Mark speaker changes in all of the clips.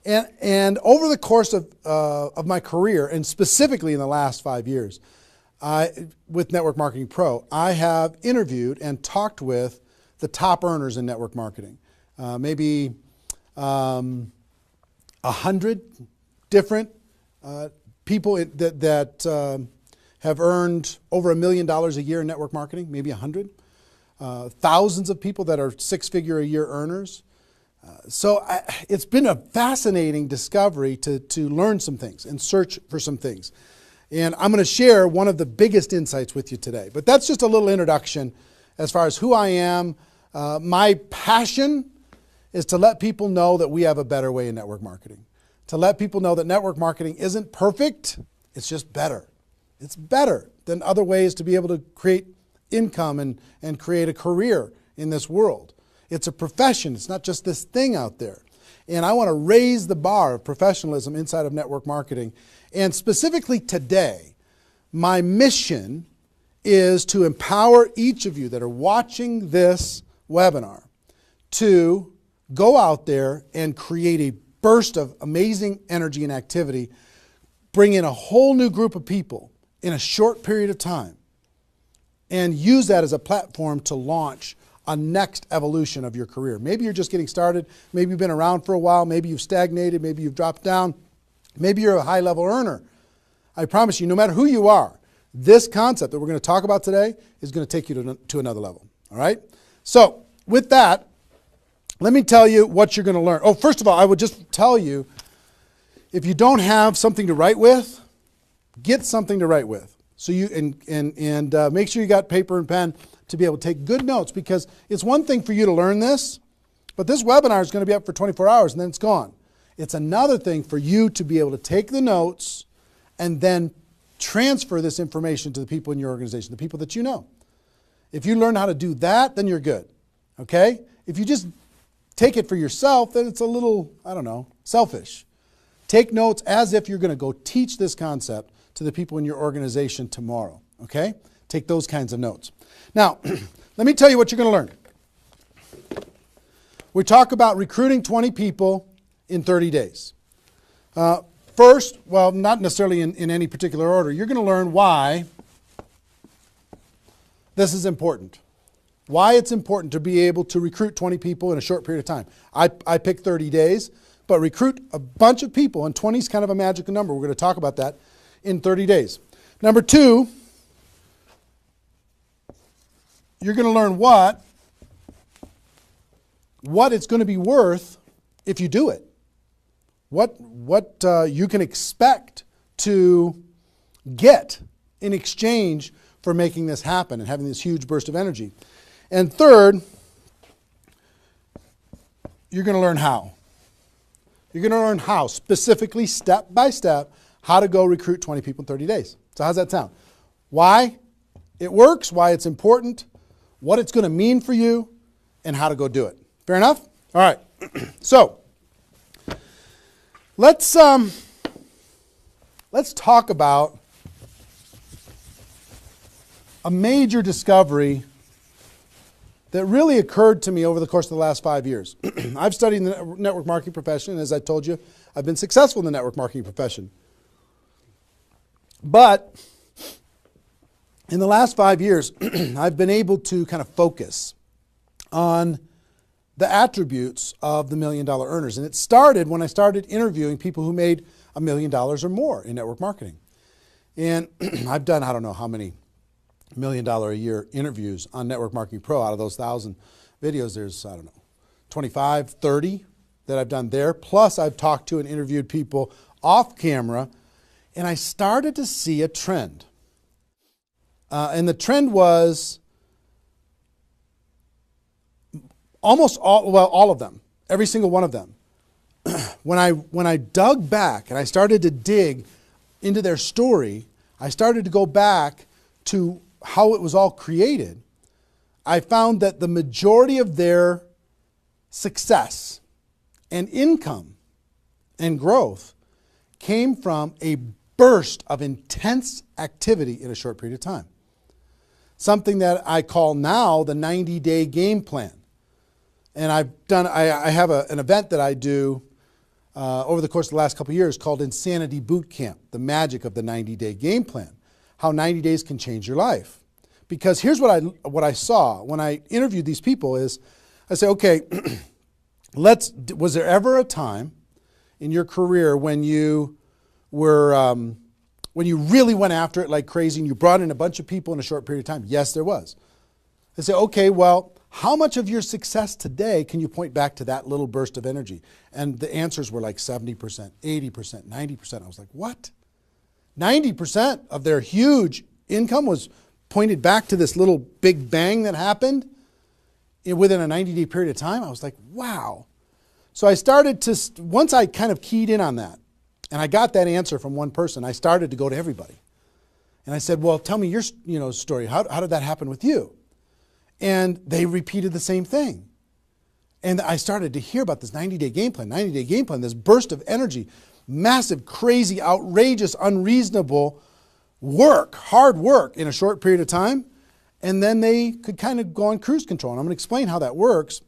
Speaker 1: And over the course of my career, and specifically in the last 5 years, with Network Marketing Pro, I have interviewed and talked with the top earners in network marketing. Maybe 100 different people that have earned over $1 million a year in network marketing, maybe 100. Thousands of people that are six-figure-a-year earners. So it's been a fascinating discovery to learn some things and search for some things. And I'm going to share one of the biggest insights with you today. But that's just a little introduction as far as who I am. My passion is to let people know that we have a better way in network marketing. To let people know that network marketing isn't perfect, it's just better. It's better than other ways to be able to create income and create a career in this world. It's a profession. It's not just this thing out there. And I want to raise the bar of professionalism inside of network marketing. And specifically today, my mission is to empower each of you that are watching this webinar to go out there and create a burst of amazing energy and activity, bring in a whole new group of people in a short period of time, and use that as a platform to launch a next evolution of your career. Maybe you're just getting started. Maybe you've been around for a while. Maybe you've stagnated. Maybe you've dropped down. Maybe you're a high-level earner. I promise you, no matter who you are, this concept that we're going to talk about today is going to take you to another level. All right? So with that, let me tell you what you're going to learn. Oh, first of all, I would just tell you, if you don't have something to write with, get something to write with. So you and make sure you got paper and pen to be able to take good notes, because it's one thing for you to learn this, but this webinar is going to be up for 24 hours and then it's gone. It's another thing for you to be able to take the notes and then transfer this information to the people in your organization, the people that you know. If you learn how to do that, then you're good. Okay? If you just take it for yourself, then it's a little, I don't know, selfish. Take notes as if you're going to go teach this concept to the people in your organization tomorrow. Okay? Take those kinds of notes. Now, let me tell you what you're going to learn. We talk about recruiting 20 people in 30 days. First, well, not necessarily in any particular order, you're going to learn why this is important. Why it's important to be able to recruit 20 people in a short period of time. I picked 30 days, but recruit a bunch of people, and 20 is kind of a magical number. We're going to talk about that in 30 days. Number two, you're going to learn what it's going to be worth if you do it. What you can expect to get in exchange for making this happen and having this huge burst of energy. And third, you're going to learn how. You're going to learn how, specifically, step by step, how to go recruit 20 people in 30 days. So how's that sound? Why it works, why it's important, what it's going to mean for you, and how to go do it. Fair enough? All right. So let's talk about a major discovery that really occurred to me over the course of the last 5 years. I've studied the network marketing profession, and as I told you, I've been successful in the network marketing profession. But in the last 5 years, I've been able to kind of focus on the attributes of the $1 million earners. And it started when I started interviewing people who made $1 million or more in network marketing. And I've done, I don't know how many $1 million a year interviews on Network Marketing Pro. Out of those 1,000 videos, there's, I don't know, 25, 30 that I've done there. Plus, I've talked to and interviewed people off camera, and I started to see a trend. And the trend was almost all of them, every single one of them. When I dug back and I started to dig into their story, I started to go back to how it was all created. I found that the majority of their success and income and growth came from a burst of intense activity in a short period of time. Something that I call now the 90-day game plan. And I have an event that I do over the course of the last couple of years called Insanity Boot Camp, the magic of the 90-day game plan, how 90 days can change your life. Because here's what I saw when I interviewed these people is, I say, okay, was there ever a time in your career when you were, when you really went after it like crazy and you brought in a bunch of people in a short period of time? Yes, there was. I say, okay, well, how much of your success today can you point back to that little burst of energy? And the answers were like 70%, 80%, 90%. I was like, what? 90% of their huge income was pointed back to this little big bang that happened within a 90-day period of time. I was like, wow. So I started to, once I kind of keyed in on that, and I got that answer from one person, I started to go to everybody. And I said, well, tell me your story. How did that happen with you? And they repeated the same thing. And I started to hear about this 90-day game plan, this burst of energy, massive, crazy, outrageous, unreasonable work, hard work in a short period of time. And then they could kind of go on cruise control. And I'm going to explain how that works.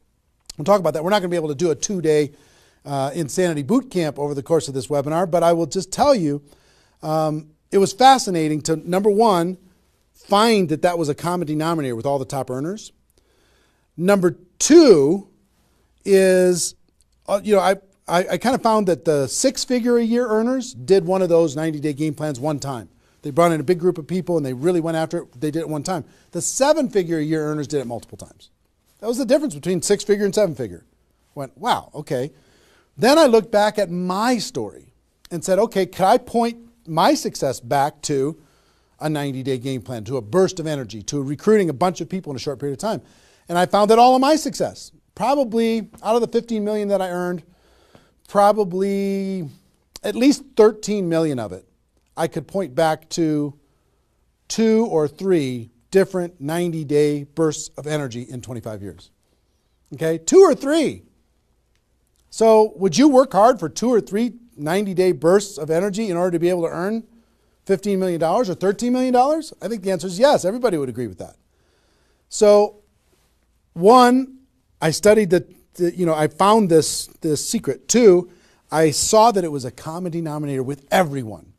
Speaker 1: We'll talk about that. We're not going to be able to do a 2-day Insanity Boot Camp over the course of this webinar, but I will just tell you, it was fascinating to, number one, find that was a common denominator with all the top earners. Number two is, I kind of found that the 6-figure-a-year earners did one of those 90-day game plans one time. They brought in a big group of people and they really went after it. They did it one time. The 7-figure-a-year earners did it multiple times. That was the difference between 6-figure and 7-figure. Went, wow, okay. Then I looked back at my story and said, okay, can I point my success back to a 90-day game plan, to a burst of energy, to recruiting a bunch of people in a short period of time? And I found that all of my success, probably out of the 15 million that I earned, probably at least 13 million of it, I could point back to 2 or 3 different 90-day bursts of energy in 25 years. Okay, 2 or 3. So would you work hard for 2 or 3 90-day bursts of energy in order to be able to earn $15 million or $13 million? I think the answer is yes. Everybody would agree with that. So, one, I studied I found this secret. 2, I saw that it was a common denominator with everyone.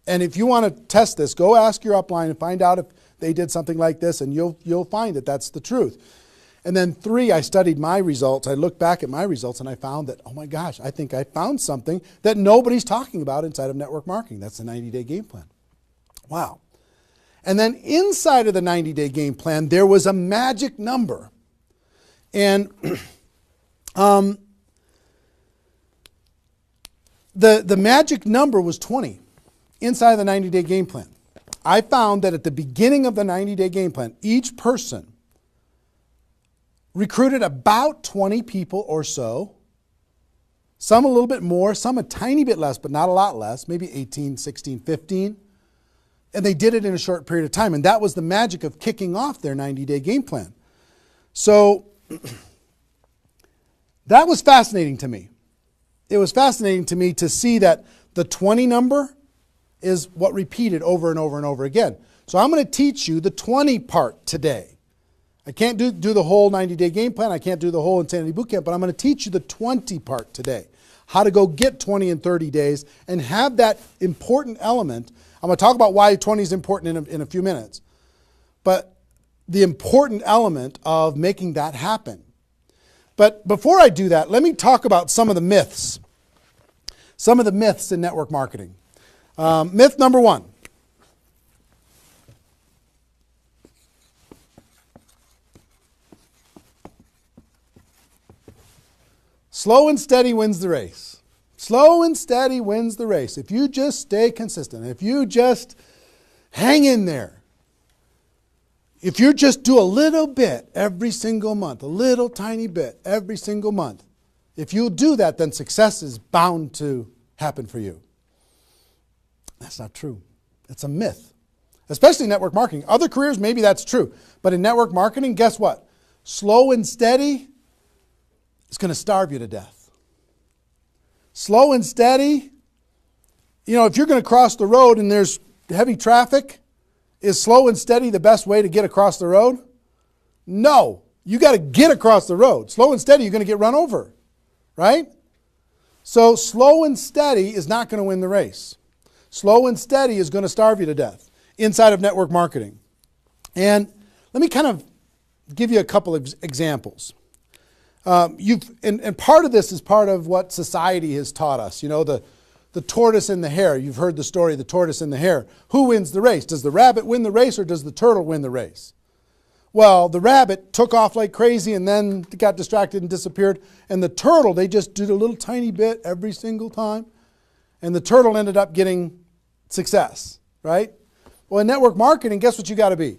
Speaker 1: And if you want to test this, go ask your upline and find out if they did something like this, and you'll find that that's the truth. And then 3, I studied my results. I looked back at my results and I found that, oh my gosh, I think I found something that nobody's talking about inside of network marketing. That's the 90-day game plan. Wow. And then inside of the 90-day game plan, there was a magic number. And the magic number was 20 inside of the 90-day game plan. I found that at the beginning of the 90-day game plan, each person recruited about 20 people or so, some a little bit more, some a tiny bit less, but not a lot less, maybe 18, 16, 15. And they did it in a short period of time. And that was the magic of kicking off their 90-day game plan. So that was fascinating to me. It was fascinating to me to see that the 20 number is what repeated over and over and over again. So I'm going to teach you the 20 part today. I can't do the whole 90-day game plan. I can't do the whole Insanity Bootcamp, but I'm going to teach you the 20 part today. How to go get 20 in 30 days and have that important element. I'm going to talk about why 20 is important in a few minutes. But the important element of making that happen. But before I do that, let me talk about some of the myths. Some of the myths in network marketing. Myth number 1. Slow and steady wins the race. Slow and steady wins the race. If you just stay consistent, if you just hang in there, if you just do a little bit every single month, a little tiny bit every single month, if you do that, then success is bound to happen for you. That's not true. It's a myth, especially in network marketing. Other careers, maybe that's true. But in network marketing, guess what? Slow and steady is going to starve you to death. Slow and steady, if you're going to cross the road and there's heavy traffic, is slow and steady the best way to get across the road? No. You got to get across the road. Slow and steady, you're going to get run over, right? So slow and steady is not going to win the race. Slow and steady is going to starve you to death inside of network marketing. And let me kind of give you a couple of examples. And part of this is part of what society has taught us. You know, the tortoise and the hare. You've heard the story of the tortoise and the hare. Who wins the race? Does the rabbit win the race or does the turtle win the race? Well, the rabbit took off like crazy and then got distracted and disappeared. And the turtle, they just did a little tiny bit every single time. And the turtle ended up getting success, right? Well, in network marketing, guess what you got to be?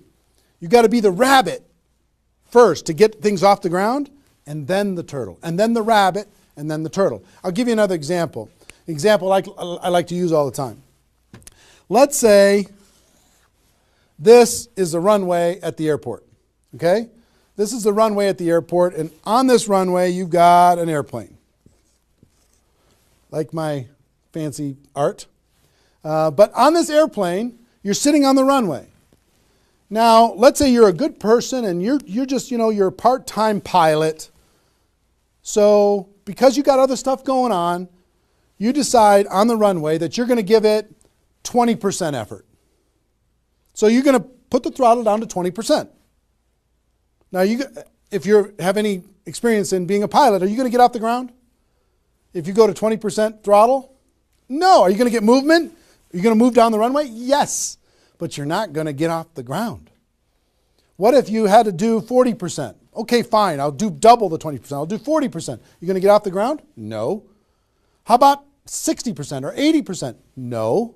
Speaker 1: You got to be the rabbit first to get things off the ground, and then the turtle, and then the rabbit, and then the turtle. I'll give you another example. Example I like to use all the time. Let's say this is the runway at the airport. Okay? This is the runway at the airport, and on this runway you've got an airplane. Like my fancy art. But on this airplane, you're sitting on the runway. Now, let's say you're a good person and you're just, you're a part-time pilot. So because you got other stuff going on, you decide on the runway that you're going to give it 20% effort. So you're going to put the throttle down to 20%. Now, if you have any experience in being a pilot, are you going to get off the ground? If you go to 20% throttle? No. Are you going to get movement? Are you going to move down the runway? Yes. But you're not going to get off the ground. What if you had to do 40%? Okay, fine. I'll do double the 20%. I'll do 40%. You going to get off the ground? No. How about 60% or 80%? No.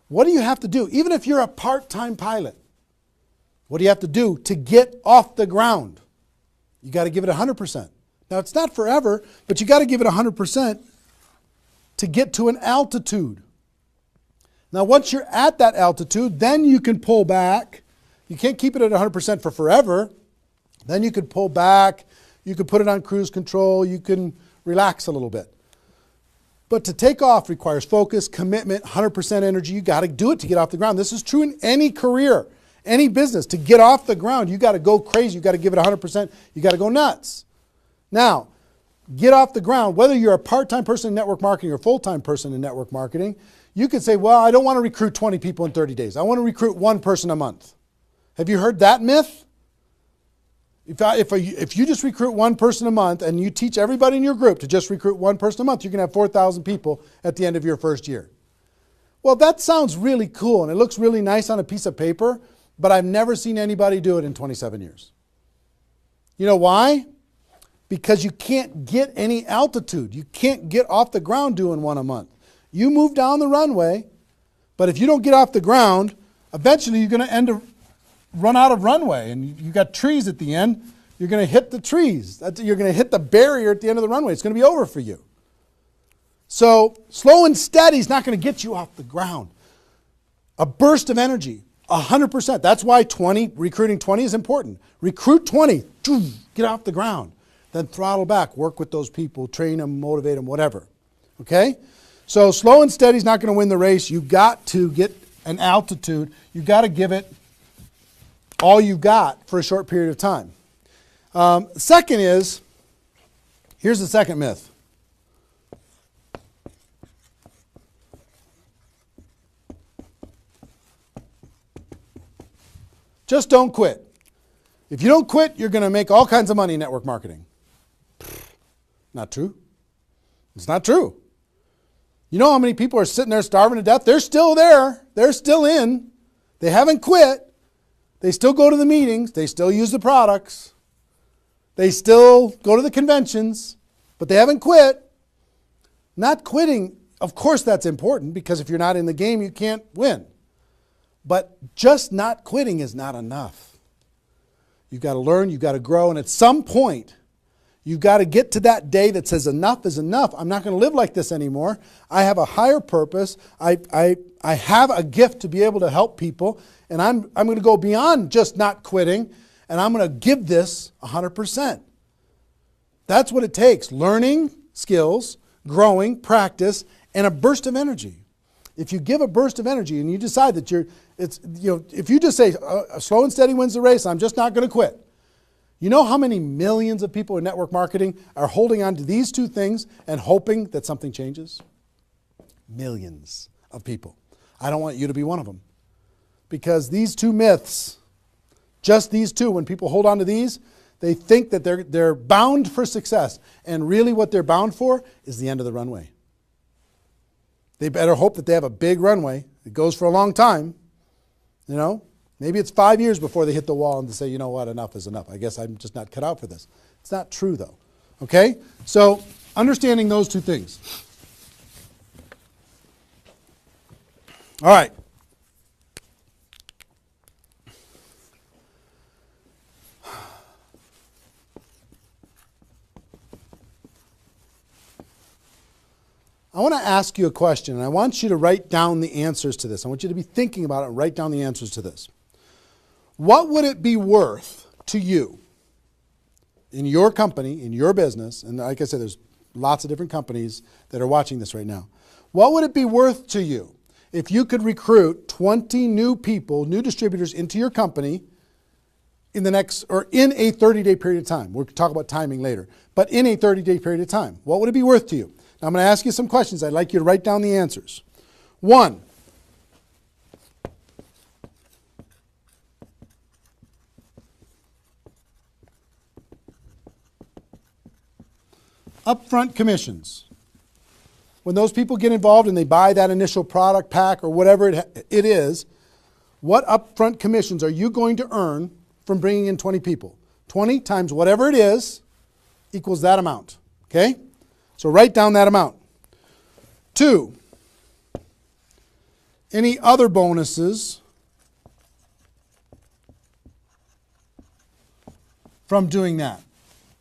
Speaker 1: What do you have to do? Even if you're a part-time pilot, what do you have to do to get off the ground? You got to give it 100%. Now, it's not forever, but you got to give it 100% to get to an altitude. Now, once you're at that altitude, then you can pull back. You can't keep it at 100% for forever. Then you could pull back. You could put it on cruise control. You can relax a little bit. But to take off requires focus, commitment, 100% energy. You got to do it to get off the ground. This is true in any career, any business. To get off the ground, you got to go crazy. You got to give it 100%. You got to go nuts. Now, get off the ground. Whether you're a part-time person in network marketing or a full-time person in network marketing, you could say, well, I don't want to recruit 20 people in 30 days. I want to recruit one person a month. Have you heard that myth? If you just recruit one person a month and you teach everybody in your group to just recruit one person a month, you're going to have 4,000 people at the end of your first year. Well, that sounds really cool and it looks really nice on a piece of paper, but I've never seen anybody do it in 27 years. You know why? Because you can't get any altitude. You can't get off the ground doing one a month. You move down the runway, but if you don't get off the ground, eventually you're going to run out of runway, and you got trees at the end. You're going to hit the trees. You're going to hit the barrier at the end of the runway. It's going to be over for you. So slow and steady is not going to get you off the ground. A burst of energy, 100%. That's why recruiting 20 is important. Recruit 20, get off the ground. Then throttle back, work with those people, train them, motivate them, whatever. Okay? So slow and steady is not going to win the race. You've got to get an altitude. You've got to give it all you got for a short period of time. Second is, here's the second myth. Just don't quit. If you don't quit, you're going to make all kinds of money in network marketing. Not true. It's not true. You know how many people are sitting there starving to death? They're still there. They're still in. They haven't quit. They still go to the meetings. They still use the products. They still go to the conventions, but they haven't quit. Not quitting, of course that's important because if you're not in the game, you can't win. But just not quitting is not enough. You've got to learn, you've got to grow, and at some point, you've got to get to that day that says enough is enough. I'm not going to live like this anymore. I have a higher purpose. I have a gift to be able to help people, and I'm going to go beyond just not quitting, and I'm going to give this 100%. That's what it takes. Learning skills, growing, practice, and a burst of energy. If you give a burst of energy and you decide that if you just say slow and steady wins the race, I'm just not going to quit. You know how many millions of people in network marketing are holding on to these two things and hoping that something changes? Millions of people. I don't want you to be one of them. Because these two myths, just these two, when people hold on to these, they think that they're bound for success. And really what they're bound for is the end of the runway. They better hope that they have a big runway. It goes for a long time. You know, maybe it's 5 years before they hit the wall and they say, you know what, enough is enough. I guess I'm just not cut out for this. It's not true though. Okay? So understanding those two things. All right. I want to ask you a question, and I want you to write down the answers to this. I want you to be thinking about it and write down the answers to this. What would it be worth to you in your company, in your business, and like I said, there's lots of different companies that are watching this right now. What would it be worth to you if you could recruit 20 new people, new distributors into your company in the next, or in a 30-day period of time? We'll talk about timing later, but in a 30-day period of time. What would it be worth to you? Now I'm going to ask you some questions. I'd like you to write down the answers. 1, upfront commissions. When those people get involved and they buy that initial product pack or whatever it is, what upfront commissions are you going to earn from bringing in 20 people? 20 times whatever it is equals that amount. Okay? So write down that amount. 2, any other bonuses from doing that?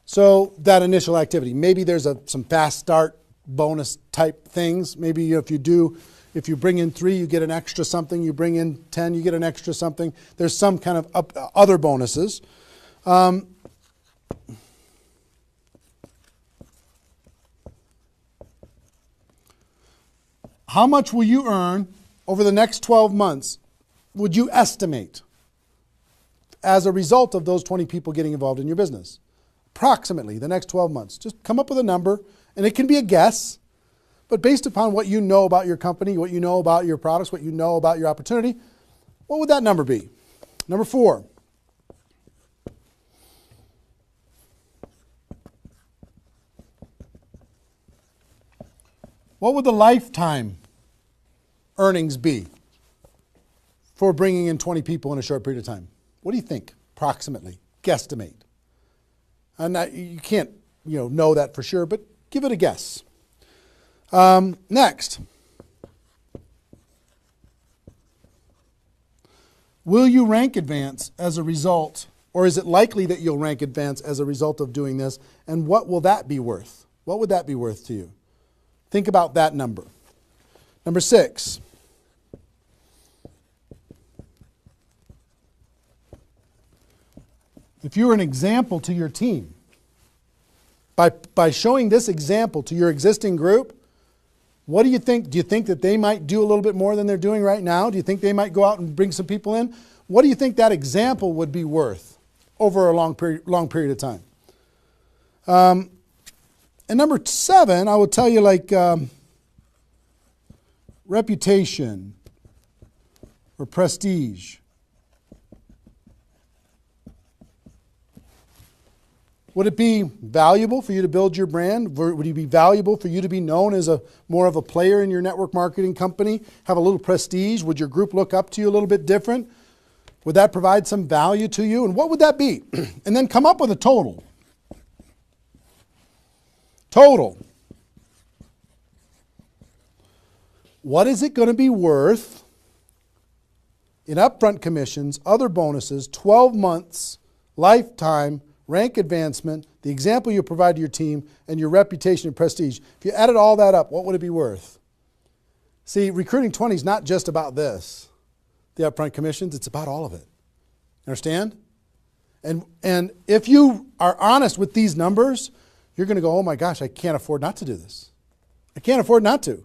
Speaker 1: So that initial activity. Maybe there's some fast start bonus type things. Maybe if you bring in 3, you get an extra something. You bring in 10, you get an extra something. There's some kind of other bonuses. How much will you earn over the next 12 months, would you estimate, as a result of those 20 people getting involved in your business? Approximately the next 12 months. Just come up with a number, and it can be a guess, but based upon what you know about your company, what you know about your products, what you know about your opportunity, what would that number be? Number 4. What would the lifetime earnings be for bringing in 20 people in a short period of time? What do you think, approximately? Guesstimate. And you can't know that for sure, but give it a guess. Next. Will you rank advance as a result, or is it likely that you'll rank advance as a result of doing this? And what will that be worth? What would that be worth to you? Think about that number. Number 6. If you were an example to your team, by showing this example to your existing group, what do you think? Do you think that they might do a little bit more than they're doing right now? Do you think they might go out and bring some people in? What do you think that example would be worth over a long period of time? And number 7, I will tell you, like reputation or prestige. Would it be valuable for you to build your brand? Would it be valuable for you to be known as more of a player in your network marketing company? Have a little prestige? Would your group look up to you a little bit different? Would that provide some value to you? And what would that be? And then come up with a total. Total. What is it going to be worth in upfront commissions, other bonuses, 12 months, lifetime, rank advancement, the example you provide to your team, and your reputation and prestige? If you added all that up, what would it be worth? See, recruiting 20 is not just about this, the upfront commissions. It's about all of it. Understand? And if you are honest with these numbers, you're going to go, oh my gosh, I can't afford not to do this. I can't afford not to.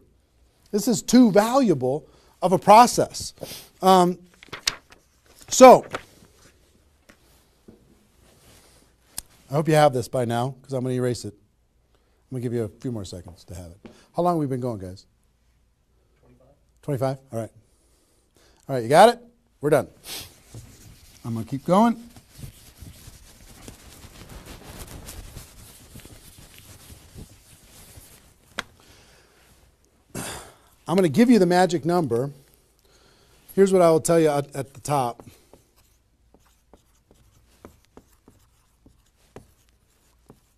Speaker 1: This is too valuable of a process. So, I hope you have this by now because I'm going to erase it. I'm going to give you a few more seconds to have it. How long have we been going, guys? 25? All right. All right, you got it? We're done. I'm going to keep going. I'm going to give you the magic number. Here's what I will tell you at the top.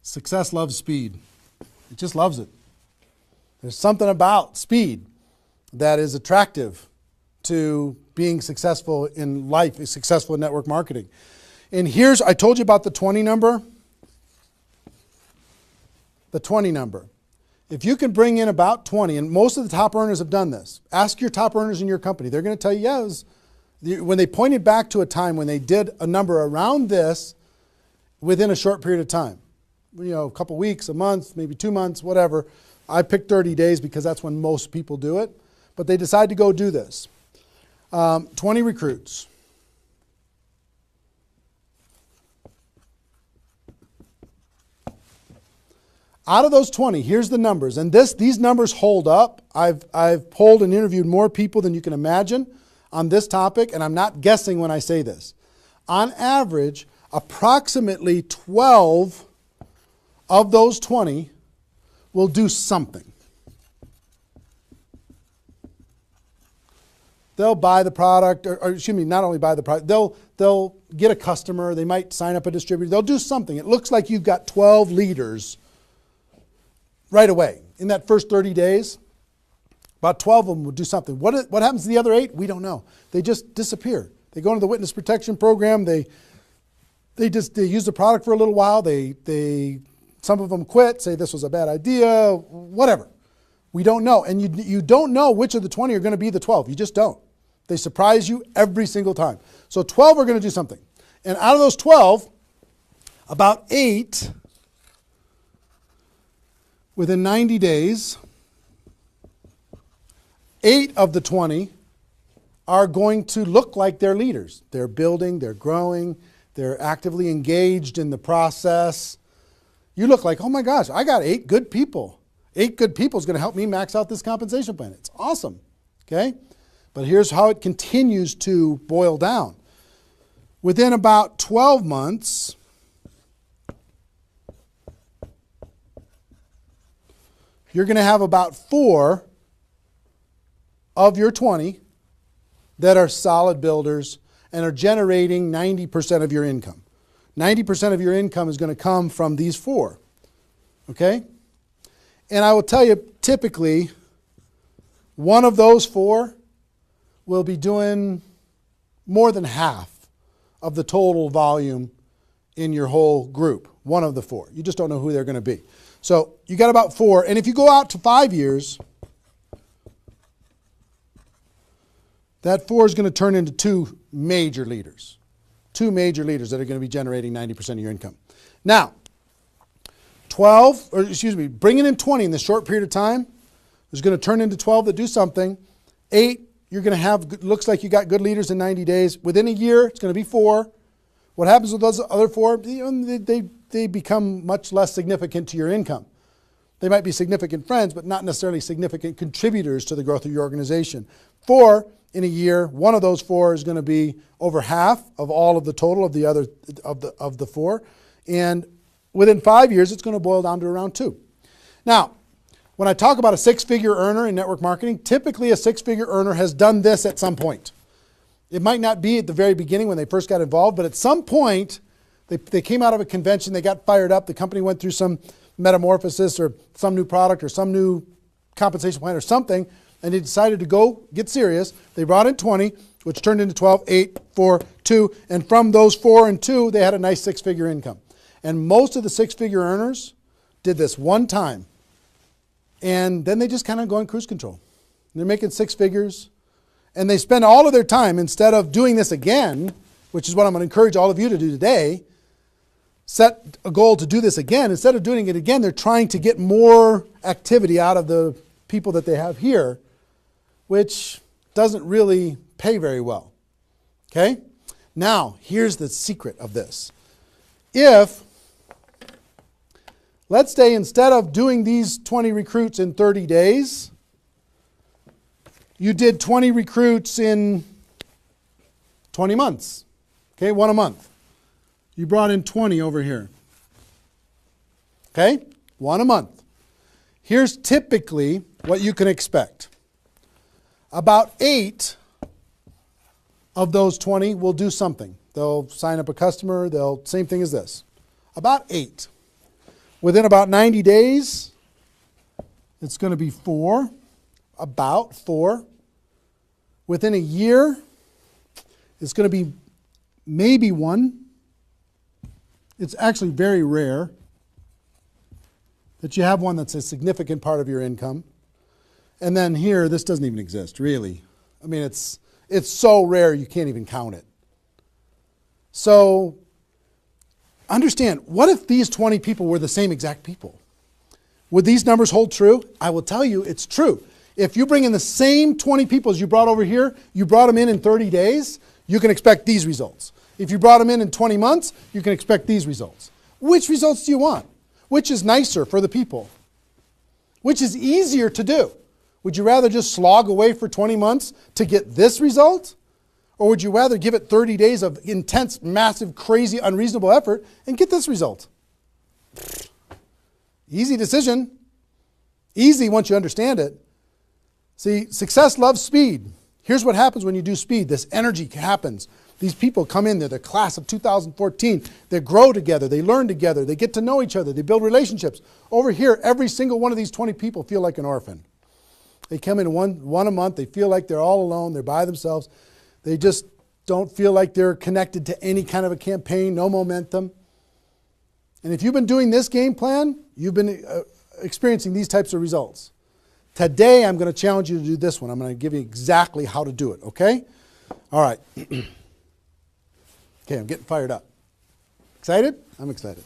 Speaker 1: Success loves speed. It just loves it. There's something about speed that is attractive to being successful in life, successful in network marketing. And I told you about the 20 number. The 20 number. If you can bring in about 20, and most of the top earners have done this. Ask your top earners in your company. They're going to tell you, yes. When they pointed back to a time when they did a number around this within a short period of time. A couple weeks, a month, maybe 2 months, whatever. I picked 30 days because that's when most people do it. But they decide to go do this. 20 recruits. Out of those 20, here's the numbers. And these numbers hold up. I've polled and interviewed more people than you can imagine on this topic, and I'm not guessing when I say this. On average, approximately 12 of those 20 will do something. They'll buy the product, or excuse me, not only buy the product, they'll get a customer, they might sign up a distributor, they'll do something. It looks like you've got 12 leaders right away. In that first 30 days, about 12 of them will do something. What happens to the other 8? We don't know. They just disappear. They go into the witness protection program, they use the product for a little while, some of them quit, say this was a bad idea, whatever. We don't know. And you don't know which of the 20 are going to be the 12. You just don't. They surprise you every single time. So 12 are going to do something. And out of those 12, about 8, within 90 days, 8 of the 20 are going to look like they're leaders. They're building, they're growing, they're actively engaged in the process. You look like, oh my gosh, I got 8 good people. 8 good people is going to help me max out this compensation plan. It's awesome. Okay? But here's how it continues to boil down. Within about 12 months, you're going to have about 4 of your 20 that are solid builders and are generating 90% of your income. 90% of your income is going to come from these 4. Okay? And I will tell you, typically, one of those 4 will be doing more than half of the total volume in your whole group. One of the 4. You just don't know who they're going to be. So you got about 4. And if you go out to 5 years, that 4 is going to turn into 2 major leaders. 2 major leaders that are going to be generating 90% of your income. Now, bringing in 20 in this short period of time is going to turn into 12 that do something. 8, you're going to have, looks like you got good leaders in 90 days. Within a year, it's going to be 4. What happens with those other 4? They become much less significant to your income. They might be significant friends, but not necessarily significant contributors to the growth of your organization. 4 in a year, one of those 4 is going to be over half of all of the total of the other of the 4, and within 5 years, it's going to boil down to around 2. Now, when I talk about a 6-figure earner in network marketing, typically a 6-figure earner has done this at some point. It might not be at the very beginning when they first got involved, but at some point, they came out of a convention, they got fired up, the company went through some metamorphosis or some new product or some new compensation plan or something, and they decided to go get serious. They brought in 20, which turned into 12, 8, 4, 2, and from those 4 and 2, they had a nice 6-figure income. And most of the 6-figure earners did this one time, and then they just kind of go in cruise control. They're making 6 figures, and they spend all of their time, instead of doing this again, which is what I'm going to encourage all of you to do today, set a goal to do this again. Instead of doing it again, they're trying to get more activity out of the people that they have here, which doesn't really pay very well. Okay? Now, here's the secret of this. If let's say instead of doing these 20 recruits in 30 days, you did 20 recruits in 20 months. Okay, one a month. You brought in 20 over here. Okay, one a month. Here's typically what you can expect. About 8 of those 20 will do something. They'll sign up a customer, same thing as this. About 8. Within about 90 days, it's going to be 4, about 4. Within a year, it's going to be maybe 1. It's actually very rare that you have one that's a significant part of your income. And then here, this doesn't even exist, really. I mean, it's so rare you can't even count it. So understand, what if these 20 people were the same exact people? Would these numbers hold true? I will tell you it's true. If you bring in the same 20 people as you brought over here, you brought them in 30 days, you can expect these results. If you brought them in 20 months, you can expect these results. Which results do you want? Which is nicer for the people? Which is easier to do? Would you rather just slog away for 20 months to get this result? Or would you rather give it 30 days of intense, massive, crazy, unreasonable effort and get this result? Easy decision. Easy once you understand it. See, success loves speed. Here's what happens when you do speed. This energy happens. These people come in, they're the class of 2014. They grow together, they learn together, they get to know each other, they build relationships. Over here, every single one of these 20 people feel like an orphan. They come in one a month, they feel like they're all alone, they're by themselves. They just don't feel like they're connected to any kind of a campaign, no momentum. And if you've been doing this game plan, you've been experiencing these types of results. Today, I'm going to challenge you to do this one. I'm going to give you exactly how to do it, okay? All right. Okay, I'm getting fired up. Excited? I'm excited.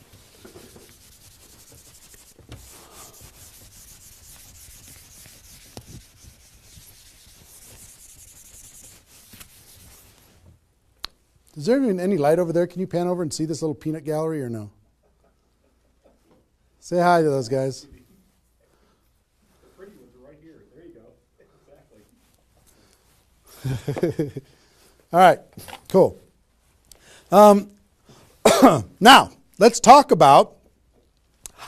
Speaker 1: Is there even any light over there? Can you pan over and see this little peanut gallery or no? Say hi to those guys.
Speaker 2: The pretty ones are right here. There you go. Exactly.
Speaker 1: All right, cool. Now, let's talk about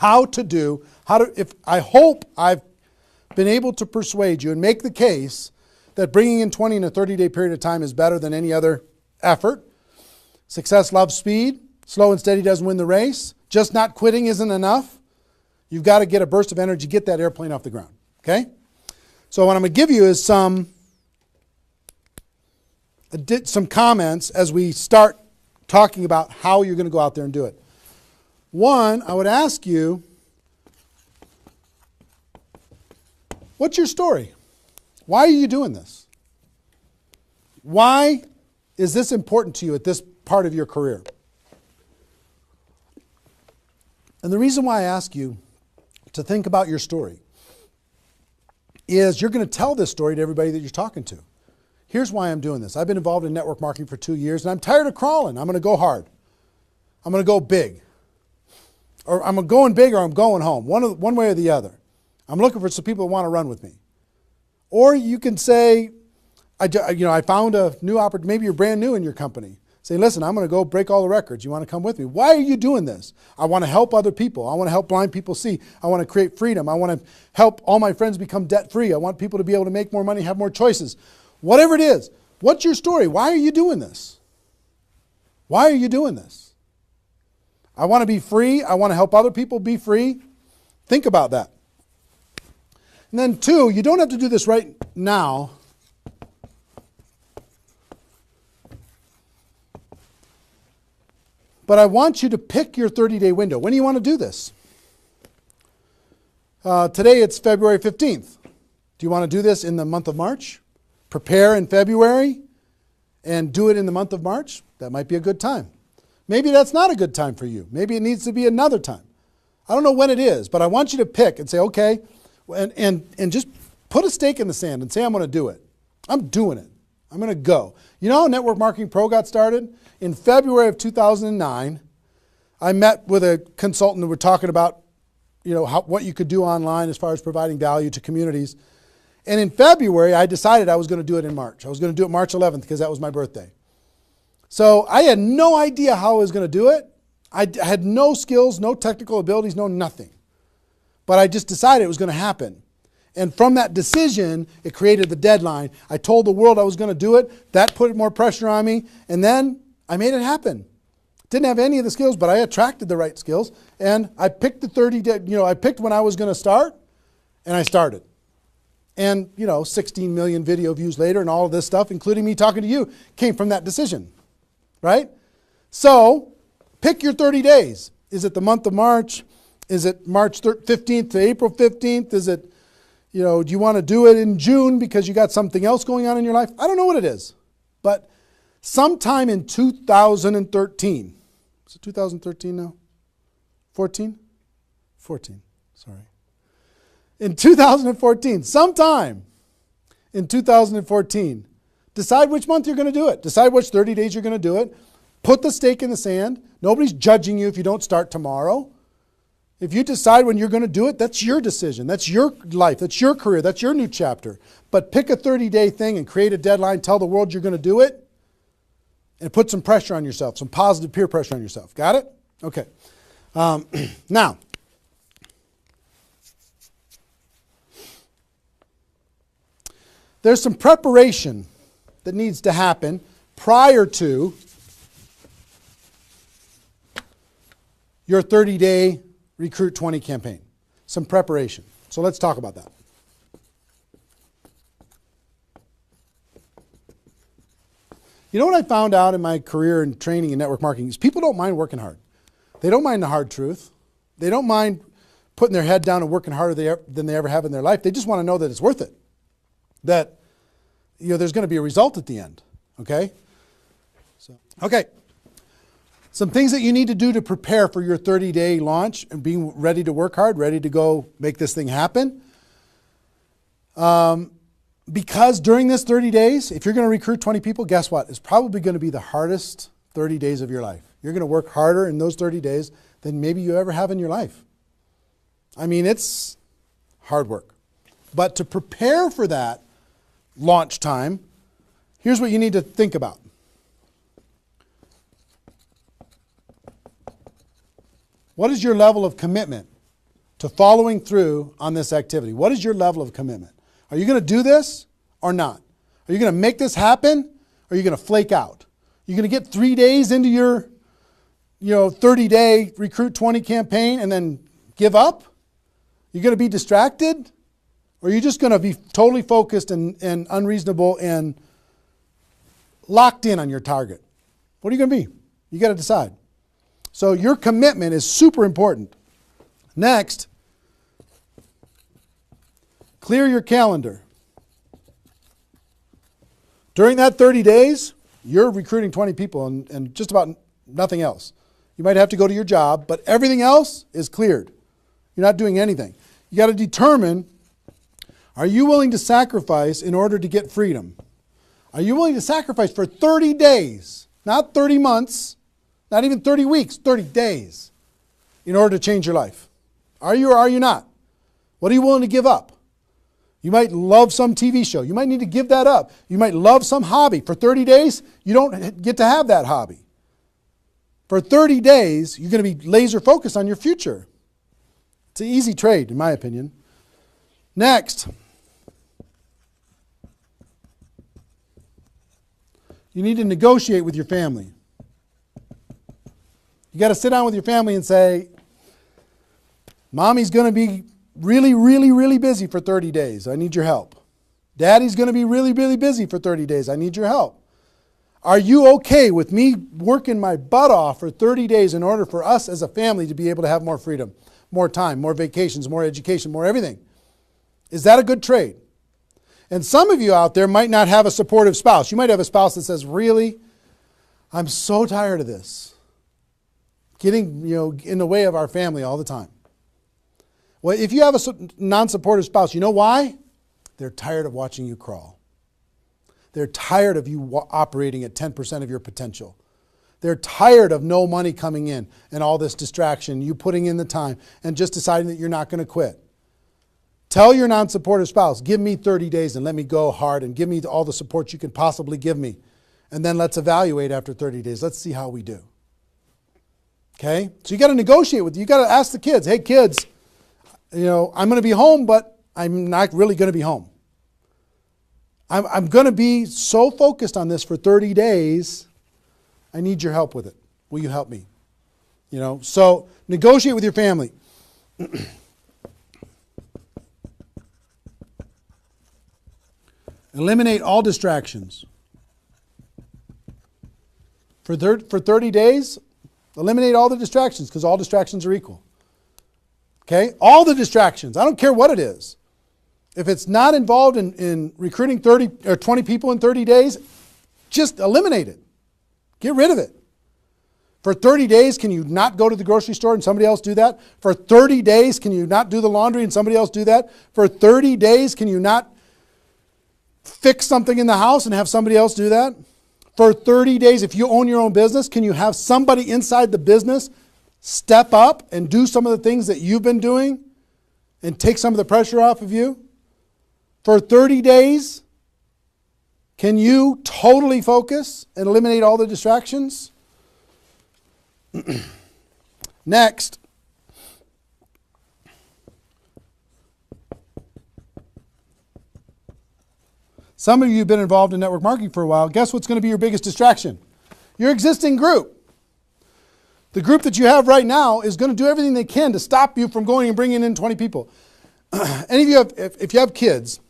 Speaker 1: I hope I've been able to persuade you and make the case that bringing in 20 in a 30-day period of time is better than any other effort. Success loves speed. Slow and steady doesn't win the race. Just not quitting isn't enough. You've got to get a burst of energy, get that airplane off the ground, okay? So what I'm going to give you is some comments as we start talking about how you're going to go out there and do it. One, I would ask you, what's your story? Why are you doing this? Why is this important to you at this part of your career? And the reason why I ask you to think about your story is you're going to tell this story to everybody that you're talking to. Here's why I'm doing this. I've been involved in network marketing for 2 years, and I'm tired of crawling. I'm going to go hard. I'm going to go big. Or I'm going big or I'm going home, one way or the other. I'm looking for some people that want to run with me. Or you can say, I found a new opportunity. Maybe you're brand new in your company. Say, listen, I'm going to go break all the records. You want to come with me? Why are you doing this? I want to help other people. I want to help blind people see. I want to create freedom. I want to help all my friends become debt-free. I want people to be able to make more money, have more choices. Whatever it is, what's your story? Why are you doing this? Why are you doing this? I want to be free. I want to help other people be free. Think about that. And then 2, you don't have to do this right now. But I want you to pick your 30-day window. When do you want to do this? Today it's February 15th. Do you want to do this in the month of March? Prepare in February and do it in the month of March? That might be a good time. Maybe that's not a good time for you. Maybe it needs to be another time. I don't know when it is, but I want you to pick and say, okay, and just put a stake in the sand and say, I'm going to do it. I'm doing it. I'm going to go. You know how Network Marketing Pro got started? In February of 2009, I met with a consultant and we're talking about what you could do online as far as providing value to communities. And in February, I decided I was going to do it in March. I was going to do it March 11th because that was my birthday. So I had no idea how I was going to do it. I had no skills, no technical abilities, no nothing. But I just decided it was going to happen. And from that decision, it created the deadline. I told the world I was going to do it. That put more pressure on me. And then I made it happen. Didn't have any of the skills, but I attracted the right skills. And I picked the 30 day, I picked when I was going to start, and I started. And, 16 million video views later and all of this stuff, including me talking to you, came from that decision. Right? So, pick your 30 days. Is it the month of March? Is it March 15th to April 15th? Is it, do you want to do it in June because you got something else going on in your life? I don't know what it is. But sometime in 2013, is it 2013 now? 14? 14, sorry. In 2014, sometime in 2014, decide which month you're going to do it. Decide which 30 days you're going to do it. Put the stake in the sand. Nobody's judging you if you don't start tomorrow. If you decide when you're going to do it, that's your decision. That's your life. That's your career. That's your new chapter. But pick a 30-day thing and create a deadline. Tell the world you're going to do it. And put some pressure on yourself, some positive peer pressure on yourself. Got it? Okay. Now, there's some preparation that needs to happen prior to your 30-day Recruit 20 campaign. Some preparation. So let's talk about that. You know what I found out in my career in training in network marketing is people don't mind working hard. They don't mind the hard truth. They don't mind putting their head down and working harder than they ever have in their life. They just want to know that it's worth it. That there's going to be a result at the end. Okay? Okay. Some things that you need to do to prepare for your 30-day launch and being ready to work hard, ready to go make this thing happen. Because during this 30 days, if you're going to recruit 20 people, guess what? It's probably going to be the hardest 30 days of your life. You're going to work harder in those 30 days than maybe you ever have in your life. I mean, it's hard work. But to prepare for that launch time, here's what you need to think about. What is your level of commitment to following through on this activity? What is your level of commitment? Are you going to do this or not? Are you going to make this happen or are you going to flake out? You're going to get 3 days into your 30-day Recruit 20 campaign and then give up? You're going to be distracted? Or are you just going to be totally focused and unreasonable and locked in on your target? What are you going to be? You got to decide. So your commitment is super important. Next, clear your calendar. During that 30 days, you're recruiting 20 people and just about nothing else. You might have to go to your job, but everything else is cleared. You're not doing anything. You got to determine, are you willing to sacrifice in order to get freedom? Are you willing to sacrifice for 30 days, not 30 months, not even 30 weeks, 30 days, in order to change your life? Are you or are you not? What are you willing to give up? You might love some TV show. You might need to give that up. You might love some hobby. For 30 days, you don't get to have that hobby. For 30 days, you're going to be laser focused on your future. It's an easy trade, in my opinion. Next, you need to negotiate with your family. You got to sit down with your family and say, Mommy's going to be really, really, really busy for 30 days. I need your help. Daddy's going to be really, really busy for 30 days. I need your help. Are you okay with me working my butt off for 30 days in order for us as a family to be able to have more freedom, more time, more vacations, more education, more everything? Is that a good trade? And some of you out there might not have a supportive spouse. You might have a spouse that says, really, I'm so tired of this. Getting in the way of our family all the time. Well, if you have a non-supportive spouse, you know why? They're tired of watching you crawl. They're tired of you operating at 10% of your potential. They're tired of no money coming in and all this distraction, you putting in the time and just deciding that you're not going to quit. Tell your non-supportive spouse, give me 30 days and let me go hard and give me all the support you can possibly give me. And then let's evaluate after 30 days. Let's see how we do. Okay? So you got to negotiate with, you got to ask the kids, hey kids, I'm going to be home, but I'm not really going to be home. I'm going to be so focused on this for 30 days. I need your help with it. Will you help me? So negotiate with your family. Eliminate all distractions. For 30 days, eliminate all the distractions because all distractions are equal. Okay? All the distractions. I don't care what it is. If it's not involved in recruiting 30 or 20 people in 30 days, just eliminate it. Get rid of it. For 30 days, can you not go to the grocery store and somebody else do that? For 30 days, can you not do the laundry and somebody else do that? For 30 days, can you not fix something in the house and have somebody else do that? For 30 days, if you own your own business, can you have somebody inside the business step up and do some of the things that you've been doing and take some of the pressure off of you? For 30 days, can you totally focus and eliminate all the distractions? Next. Some of you have been involved in network marketing for a while. Guess what's going to be your biggest distraction? Your existing group. The group that you have right now is going to do everything they can to stop you from going and bringing in 20 people. Any of you, if you have kids,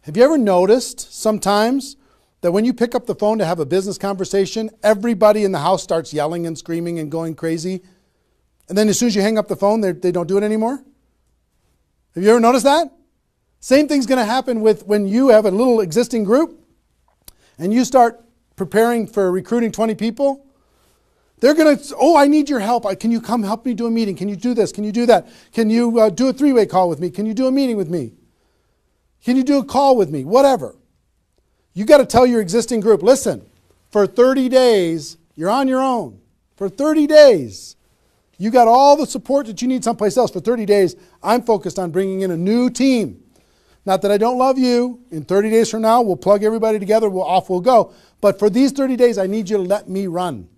Speaker 1: have you ever noticed sometimes that when you pick up the phone to have a business conversation, everybody in the house starts yelling and screaming and going crazy? And then as soon as you hang up the phone, they don't do it anymore? Have you ever noticed that? Same thing's going to happen with when you have a little existing group and you start preparing for recruiting 20 people. They're going to, I need your help. Can you come help me do a meeting? Can you do this? Can you do that? Can you do a three-way call with me? Can you do a meeting with me? Can you do a call with me? Whatever. You got to tell your existing group, listen, for 30 days, you're on your own. For 30 days, you got all the support that you need someplace else. For 30 days, I'm focused on bringing in a new team. Not that I don't love you. In 30 days from now, we'll plug everybody together. Off we'll go. But for these 30 days, I need you to let me run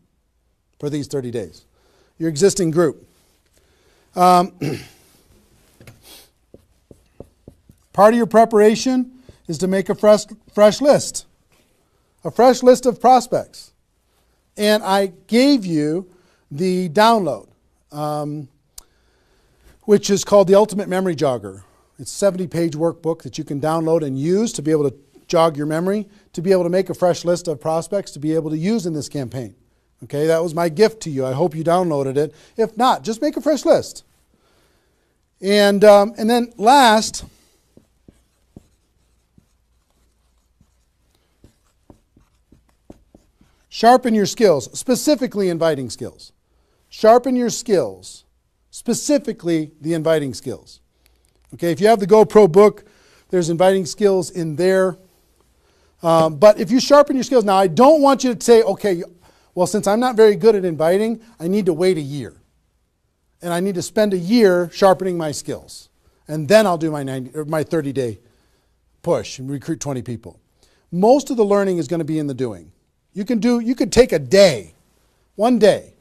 Speaker 1: for these 30 days. Your existing group. Part of your preparation is to make a fresh list. A fresh list of prospects. And I gave you the download, which is called the Ultimate Memory Jogger. It's a 70-page workbook that you can download and use to be able to jog your memory, to be able to make a fresh list of prospects to be able to use in this campaign. Okay, that was my gift to you. I hope you downloaded it. If not, just make a fresh list. And then last, sharpen your skills, specifically inviting skills. Sharpen your skills, specifically the inviting skills. Okay, if you have the GoPro book, there's inviting skills in there. But if you sharpen your skills, now I don't want you to say, okay, well, since I'm not very good at inviting, I need to wait a year. And I need to spend a year sharpening my skills. And then I'll do my 30-day push and recruit 20 people. Most of the learning is going to be in the doing. You could take a day, one day,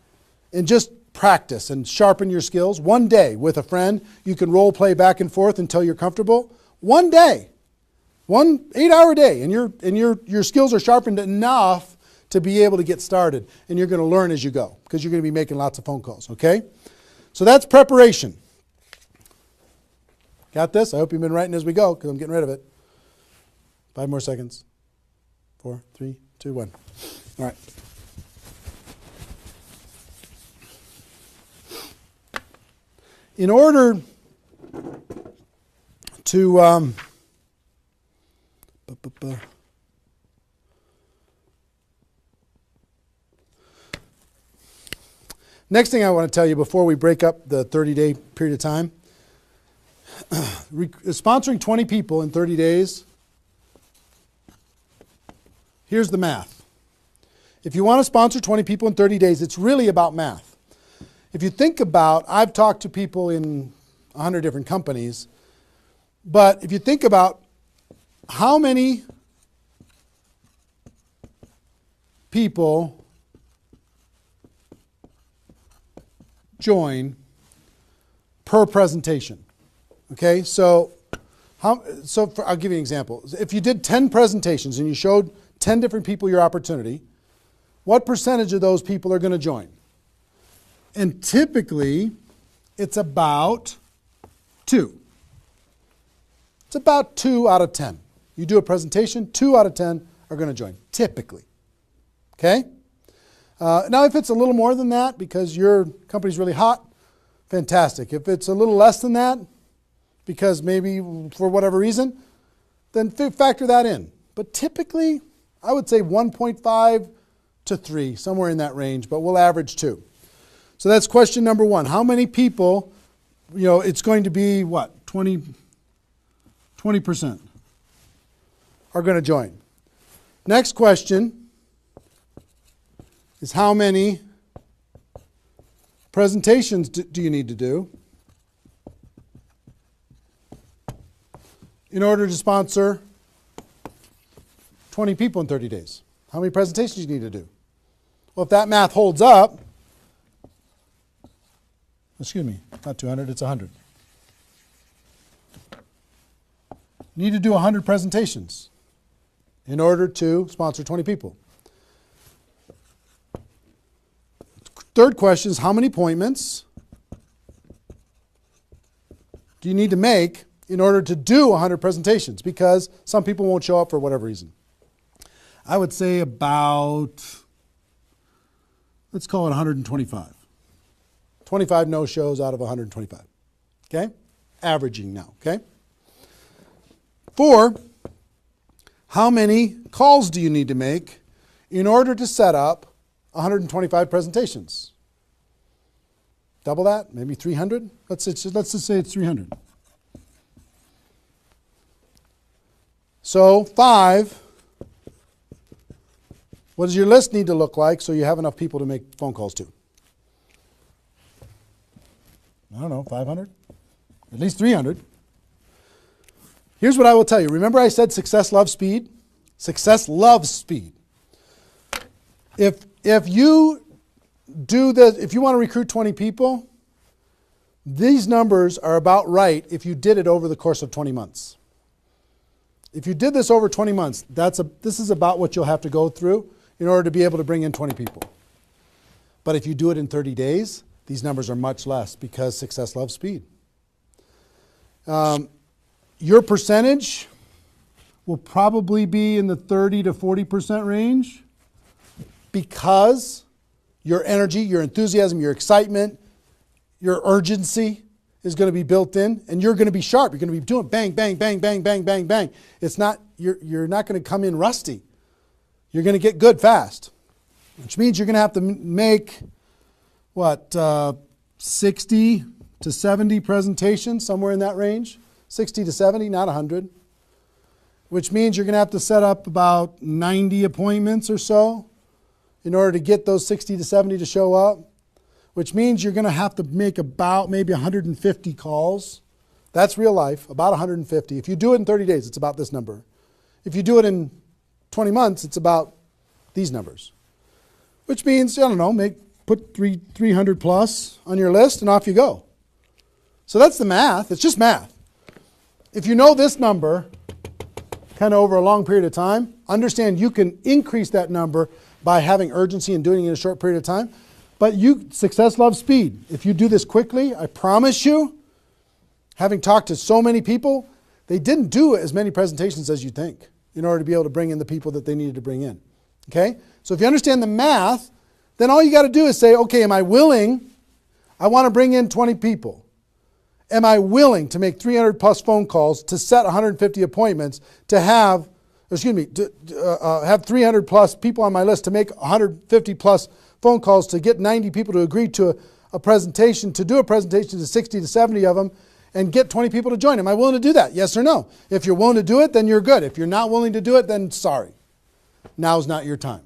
Speaker 1: and just practice and sharpen your skills. One day with a friend, you can role play back and forth until you're comfortable. One day, 1 8-hour day, and your skills are sharpened enough to be able to get started. And you're going to learn as you go because you're going to be making lots of phone calls, okay? So that's preparation. Got this? I hope you've been writing as we go because I'm getting rid of it. 5 more seconds. 4, 3, 2, 1. All right. In order to next thing I want to tell you before we break up the 30-day period of time, sponsoring 20 people in 30 days, here's the math. If you want to sponsor 20 people in 30 days, it's really about math. If you think about, I've talked to people in 100 different companies, but if you think about how many people join per presentation. Okay, so I'll give you an example. If you did 10 presentations and you showed 10 different people your opportunity, what percentage of those people are going to join? And typically, it's about 2. It's about 2 out of 10. You do a presentation, 2 out of 10 are going to join, typically. Okay? Now, if it's a little more than that because your company's really hot, fantastic. If it's a little less than that, because maybe for whatever reason, then factor that in. But typically, I would say 1.5 to 3, somewhere in that range, but we'll average 2. So that's question number 1. How many people, it's going to be what? 20% are going to join. Next question is how many presentations do you need to do in order to sponsor 20 people in 30 days? How many presentations do you need to do? Well, if that math holds up, excuse me, not 200, it's 100. You need to do 100 presentations in order to sponsor 20 people. Third question is how many appointments do you need to make in order to do 100 presentations? Because some people won't show up for whatever reason. I would say about, let's call it 125. 25 no-shows out of 125. Okay? Averaging now, okay? 4, how many calls do you need to make in order to set up 125 presentations? Double that? Maybe 300? Let's just say it's 300. So 5, what does your list need to look like so you have enough people to make phone calls to? I don't know, 500? At least 300. Here's what I will tell you. Remember I said success loves speed? Success loves speed. If you do this, if you want to recruit 20 people, these numbers are about right if you did it over the course of 20 months. If you did this over 20 months, this is about what you'll have to go through in order to be able to bring in 20 people. But if you do it in 30 days, these numbers are much less because success loves speed. Your percentage will probably be in the 30 to 40% range because your energy, your enthusiasm, your excitement, your urgency is going to be built in, and you're going to be sharp. You're going to be doing bang, bang, bang, bang, bang, bang, bang. It's not, you're not going to come in rusty. You're going to get good fast, which means you're going to have to make, 60 to 70 presentations, somewhere in that range. 60 to 70, not 100. Which means you're going to have to set up about 90 appointments or so in order to get those 60 to 70 to show up. Which means you're going to have to make about maybe 150 calls. That's real life, about 150. If you do it in 30 days, it's about this number. If you do it in 20 months, it's about these numbers. Which means, put 300 plus on your list and off you go. So that's the math. It's just math. If you know this number kind of over a long period of time, understand you can increase that number by having urgency and doing it in a short period of time. But success loves speed. If you do this quickly, I promise you, having talked to so many people, they didn't do as many presentations as you think in order to be able to bring in the people that they needed to bring in. Okay? So if you understand the math, then all you got to do is say, okay, am I willing? I want to bring in 20 people. Am I willing to make 300 plus phone calls to set 150 appointments to have 300 plus people on my list to make 150 plus phone calls to get 90 people to agree to a presentation, to do a presentation to 60 to 70 of them and get 20 people to join? Am I willing to do that? Yes or no? If you're willing to do it, then you're good. If you're not willing to do it, then sorry. Now's not your time.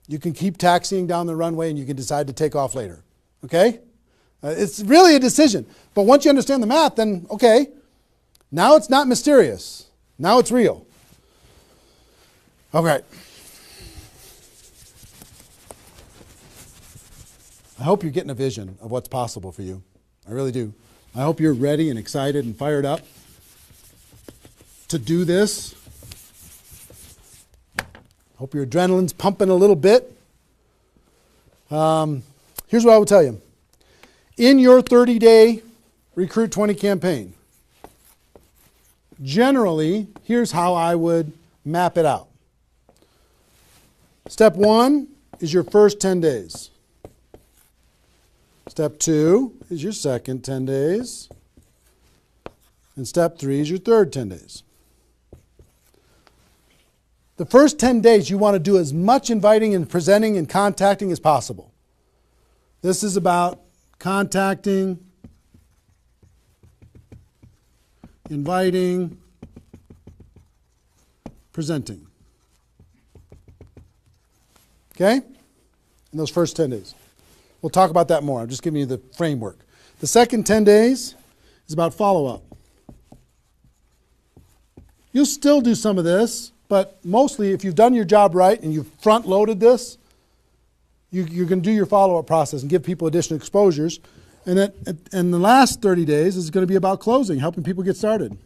Speaker 1: You can keep taxiing down the runway and you can decide to take off later. Okay? It's really a decision. But once you understand the math, then okay, now it's not mysterious. Now it's real. Okay. I hope you're getting a vision of what's possible for you. I really do. I hope you're ready and excited and fired up to do this. Hope your adrenaline's pumping a little bit. Here's what I will tell you. In your 30-day Recruit 20 campaign, generally, here's how I would map it out. Step 1 is your first 10 days. Step 2 is your second 10 days. And step 3 is your third 10 days. The first 10 days, you want to do as much inviting and presenting and contacting as possible. This is about contacting, inviting, presenting. Okay? In those first 10 days. We'll talk about that more. I'm just giving you the framework. The second 10 days is about follow-up. You'll still do some of this, but mostly if you've done your job right and you've front-loaded this, you're going to do your follow-up process and give people additional exposures. And the last 30 days is going to be about closing, helping people get started.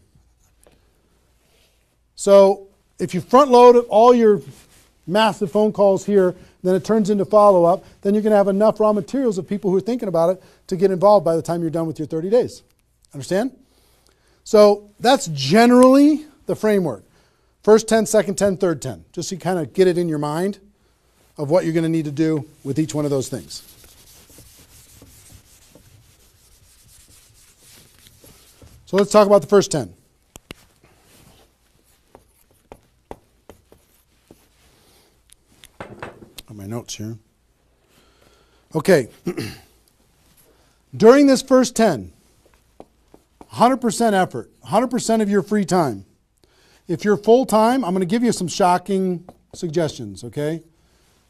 Speaker 1: So if you front-load all your massive phone calls here, then it turns into follow-up, then you're going to have enough raw materials of people who are thinking about it to get involved by the time you're done with your 30 days. Understand? So that's generally the framework. First 10, second 10, third 10. Just so you kind of get it in your mind of what you're going to need to do with each one of those things. So let's talk about the first 10. On my notes here. Okay. During this first 10, 100% effort, 100% of your free time. If you're full-time, I'm going to give you some shocking suggestions, okay?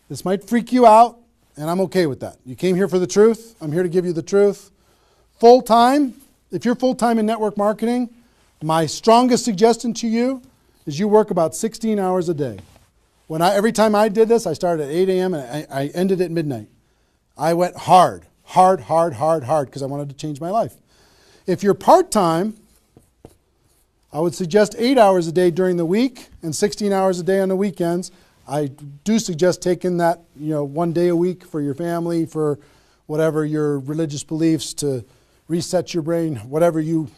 Speaker 1: This might freak you out, and I'm okay with that. You came here for the truth. I'm here to give you the truth. Full-time, if you're full-time in network marketing, my strongest suggestion to you is you work about 16 hours a day. Every time I did this, I started at 8 a.m. and I ended at midnight. I went hard, because I wanted to change my life. If you're part-time, I would suggest 8 hours a day during the week and 16 hours a day on the weekends. I do suggest taking that, 1 day a week for your family, for whatever your religious beliefs, to reset your brain, whatever you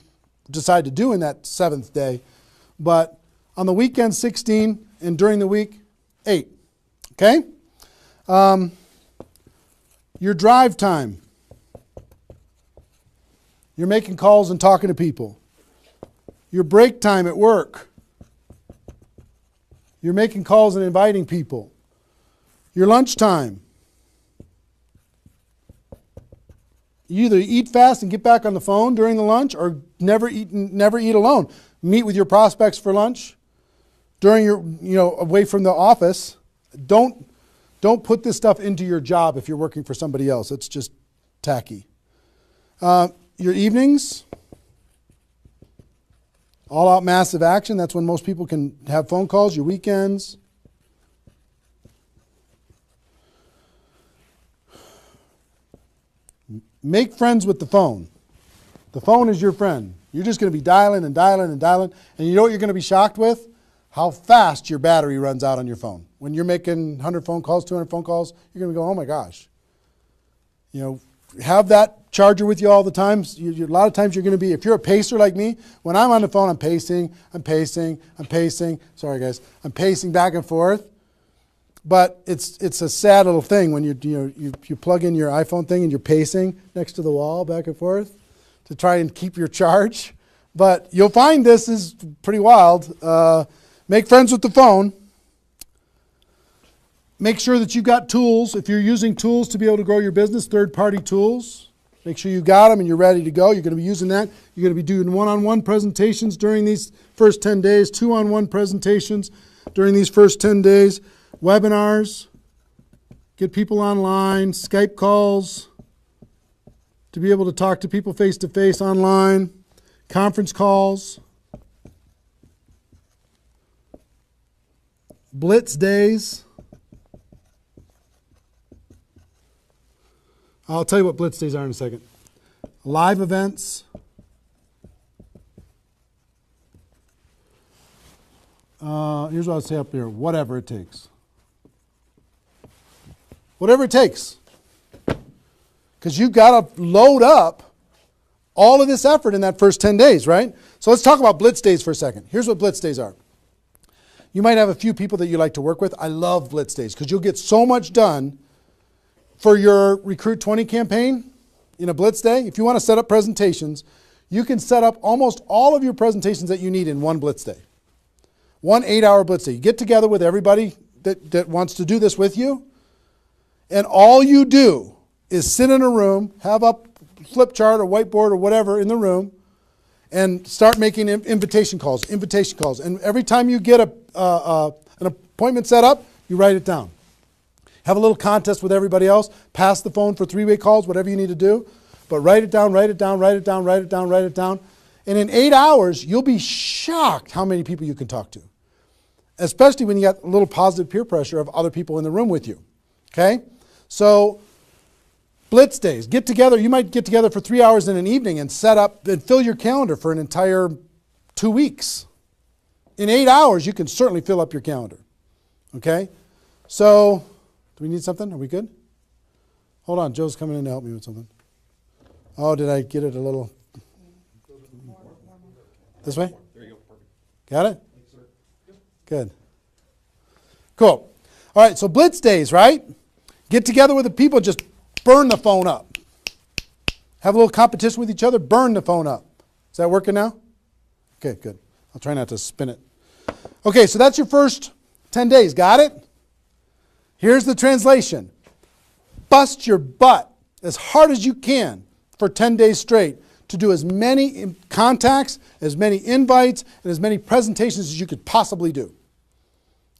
Speaker 1: decide to do in that 7th day. But on the weekend, 16, and during the week, 8. Okay? Your drive time. You're making calls and talking to people. Your break time at work. You're making calls and inviting people. Your lunch time. You either eat fast and get back on the phone during the lunch, or never eat alone. Meet with your prospects for lunch during your, away from the office. Don't put this stuff into your job if you're working for somebody else. It's just tacky. Your evenings, all out massive action. That's when most people can have phone calls. Your weekends. Make friends with the phone. The phone is your friend. You're just going to be dialing and dialing and dialing. And you know what you're going to be shocked with? How fast your battery runs out on your phone. When you're making 100 phone calls, 200 phone calls, you're going to go, oh my gosh. Have that charger with you all the time. A lot of times you're going to be, if you're a pacer like me, when I'm on the phone, I'm pacing. Sorry guys. I'm pacing back and forth. But it's a sad little thing when you plug in your iPhone thing and you're pacing next to the wall back and forth to try and keep your charge. But you'll find this is pretty wild. Make friends with the phone. Make sure that you've got tools. If you're using tools to be able to grow your business, third-party tools, make sure you got them and you're ready to go. You're going to be using that. You're going to be doing one-on-one presentations during these first 10 days, two-on-one presentations during these first 10 days, webinars, get people online, Skype calls, to be able to talk to people face-to-face online, conference calls, blitz days. I'll tell you what blitz days are in a second. Live events. Here's what I'll say up here. Whatever it takes. Whatever it takes. Because you've got to load up all of this effort in that first 10 days, right? So let's talk about blitz days for a second. Here's what blitz days are. You might have a few people that you like to work with. I love blitz days because you'll get so much done for your Recruit 20 campaign in a blitz day. If you want to set up presentations, you can set up almost all of your presentations that you need in one blitz day. 1 8-hour blitz day. You get together with everybody that wants to do this with you, and all you do is sit in a room, have a flip chart or whiteboard or whatever in the room, and start making invitation calls. And every time you get an appointment set up, you write it down. Have a little contest with everybody else. Pass the phone for 3-way calls, whatever you need to do. But write it down, write it down, write it down, write it down, write it down. And in 8 hours, you'll be shocked how many people you can talk to. Especially when you got a little positive peer pressure of other people in the room with you. Okay? So, blitz days. Get together. You might get together for 3 hours in an evening and set up and fill your calendar for an entire 2 weeks. In 8 hours, you can certainly fill up your calendar. Okay? So, do we need something? Are we good? Hold on. Joe's coming in to help me with something. Oh, did I get it a little? This way?
Speaker 2: There you go. Perfect.
Speaker 1: Got it? Good. Cool. All right, so blitz days, right? Get together with the people, just burn the phone up. Have a little competition with each other, burn the phone up. Is that working now? Okay, good. I'll try not to spin it. Okay, so that's your first 10 days. Got it? Here's the translation. Bust your butt as hard as you can for 10 days straight to do as many contacts, as many invites, and as many presentations as you could possibly do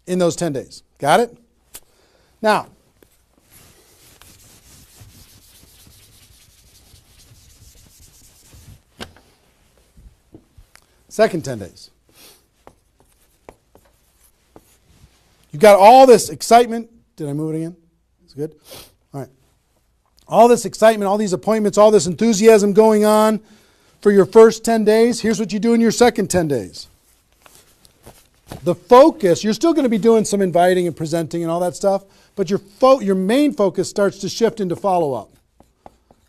Speaker 1: in those 10 days. Got it? Now, second 10 days. You've got all this excitement. Did I move it again? It's good? All right. All this excitement, all these appointments, all this enthusiasm going on for your first 10 days. Here's what you do in your second 10 days. The focus, you're still going to be doing some inviting and presenting and all that stuff, but your main focus starts to shift into follow-up.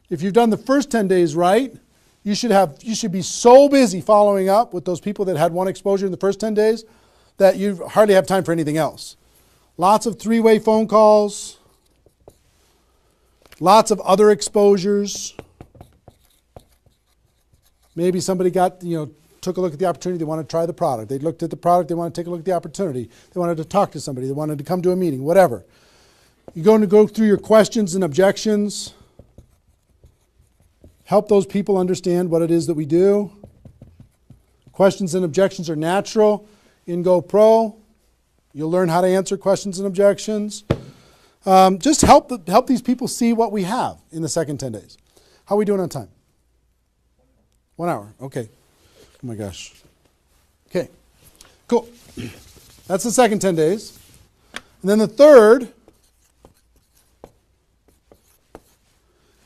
Speaker 1: If you've done the first 10 days right, you should be so busy following up with those people that had one exposure in the first 10 days that you hardly have time for anything else. Lots of 3-way phone calls. Lots of other exposures. Maybe somebody took a look at the opportunity. They want to try the product. They looked at the product. They want to take a look at the opportunity. They wanted to talk to somebody. They wanted to come to a meeting, whatever. You're going to go through your questions and objections. Help those people understand what it is that we do. Questions and objections are natural in GoPro. You'll learn how to answer questions and objections. Just help these people see what we have in the second 10 days. How are we doing on time? 1 hour. Okay. Oh my gosh. Okay. Cool. That's the second 10 days. And then the third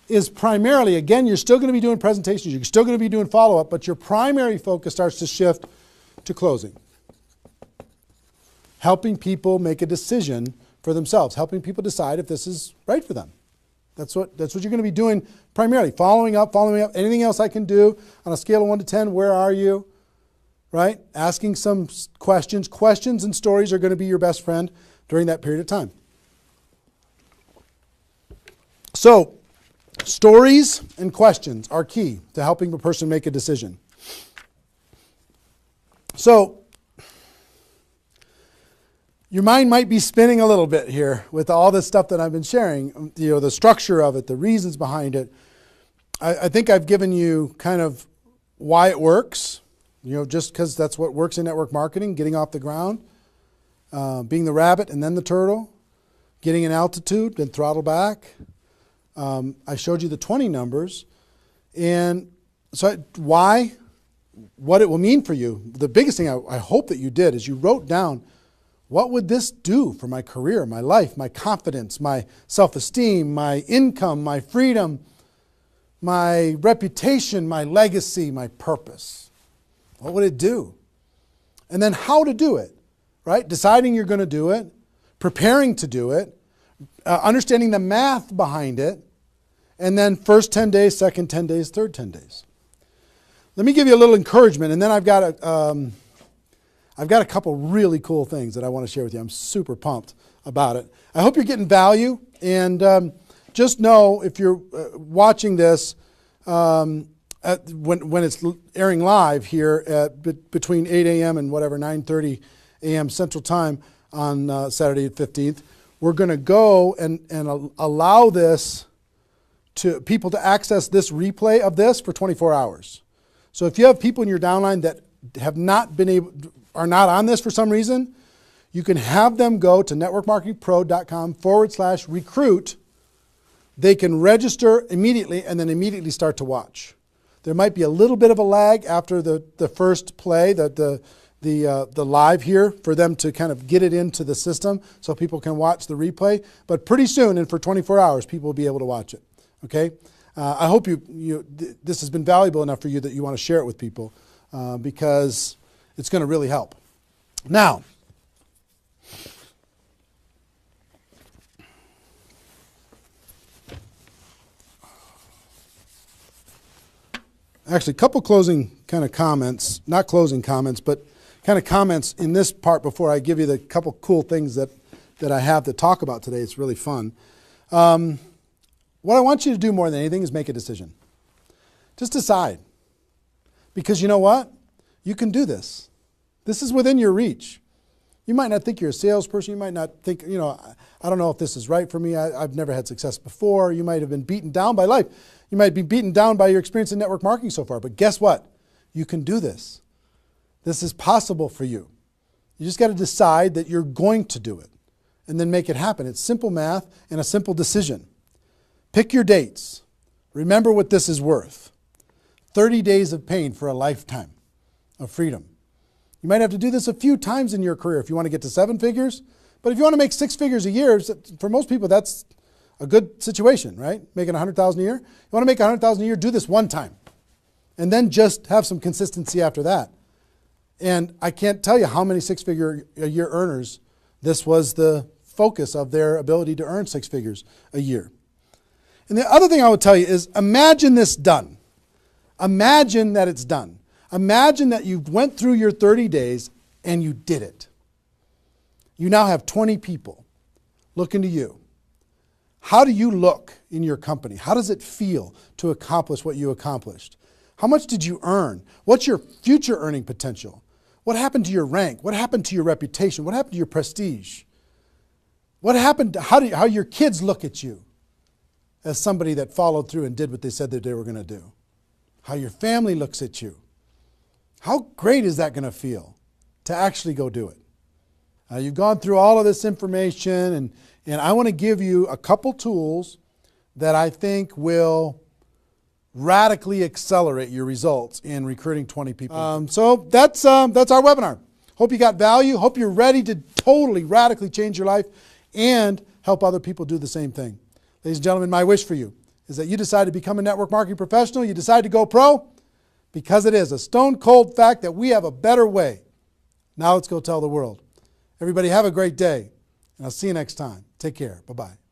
Speaker 1: is primarily, again, you're still going to be doing presentations. You're still going to be doing follow-up, but your primary focus starts to shift to closing. Helping people make a decision for themselves, helping people decide if this is right for them. That's what you're going to be doing primarily. Following up. Anything else I can do on a scale of 1 to 10, where are you? Right? Asking some questions. Questions and stories are going to be your best friend during that period of time. So, stories and questions are key to helping a person make a decision. So, your mind might be spinning a little bit here with all this stuff that I've been sharing, the structure of it, the reasons behind it. I think I've given you kind of why it works, just because that's what works in network marketing, getting off the ground, being the rabbit and then the turtle. getting an altitude, then throttle back. I showed you the 20 numbers. And so why? What it will mean for you. The biggest thing I hope that you did is you wrote down, what would this do for my career, my life, my confidence, my self-esteem, my income, my freedom, my reputation, my legacy, my purpose? What would it do? And then how to do it, right? Deciding you're going to do it, preparing to do it, understanding the math behind it, and then first 10 days, second 10 days, third 10 days. Let me give you a little encouragement, and then I've got a couple really cool things that I want to share with you. I'm super pumped about it. I hope you're getting value, and just know if you're watching this when it's airing live here at between 8 a.m. and whatever 9:30 a.m. Central Time on Saturday the 15th, we're going to go and allow this to people to access this replay of this for 24 hours. So if you have people in your downline that have not been able, are not on this for some reason, you can have them go to networkmarketingpro.com/recruit. They can register immediately and then immediately start to watch. There might be a little bit of a lag after the first play, the live here, for them to kind of get it into the system so people can watch the replay. But pretty soon, and for 24 hours, people will be able to watch it. Okay? I hope this has been valuable enough for you that you want to share it with people because it's going to really help. Now, actually, a couple closing kind of comments, not closing comments, but kind of comments in this part before I give you the couple cool things that I have to talk about today. It's really fun. What I want you to do more than anything is make a decision. Just decide. Because you know what? You can do this. This is within your reach. You might not think you're a salesperson. You might not think, I don't know if this is right for me. I've never had success before. You might have been beaten down by life. You might be beaten down by your experience in network marketing so far. But guess what? You can do this. This is possible for you. You just got to decide that you're going to do it and then make it happen. It's simple math and a simple decision. Pick your dates. Remember what this is worth. 30 days of pain for a lifetime of freedom. You might have to do this a few times in your career if you want to get to 7 figures. But if you want to make 6 figures a year, for most people, that's a good situation, right? Making $100,000 a year. You want to make $100,000 a year, do this one time. And then just have some consistency after that. And I can't tell you how many 6-figure a year earners this was the focus of their ability to earn 6 figures a year. And the other thing I would tell you is imagine this done. Imagine that it's done. Imagine that you went through your 30 days and you did it. You now have 20 people looking to you. How do you look in your company? How does it feel to accomplish what you accomplished? How much did you earn? What's your future earning potential? What happened to your rank? What happened to your reputation? What happened to your prestige? What happened to how your kids look at you as somebody that followed through and did what they said that they were going to do? How your family looks at you? How great is that going to feel to actually go do it? You've gone through all of this information, and I want to give you a couple tools that I think will radically accelerate your results in recruiting 20 people. So that's our webinar. Hope you got value. Hope you're ready to totally, radically change your life and help other people do the same thing. Ladies and gentlemen, my wish for you is that you decide to become a network marketing professional. You decide to go pro because it is a stone cold fact that we have a better way. Now let's go tell the world. Everybody have a great day, and I'll see you next time. Take care. Bye-bye.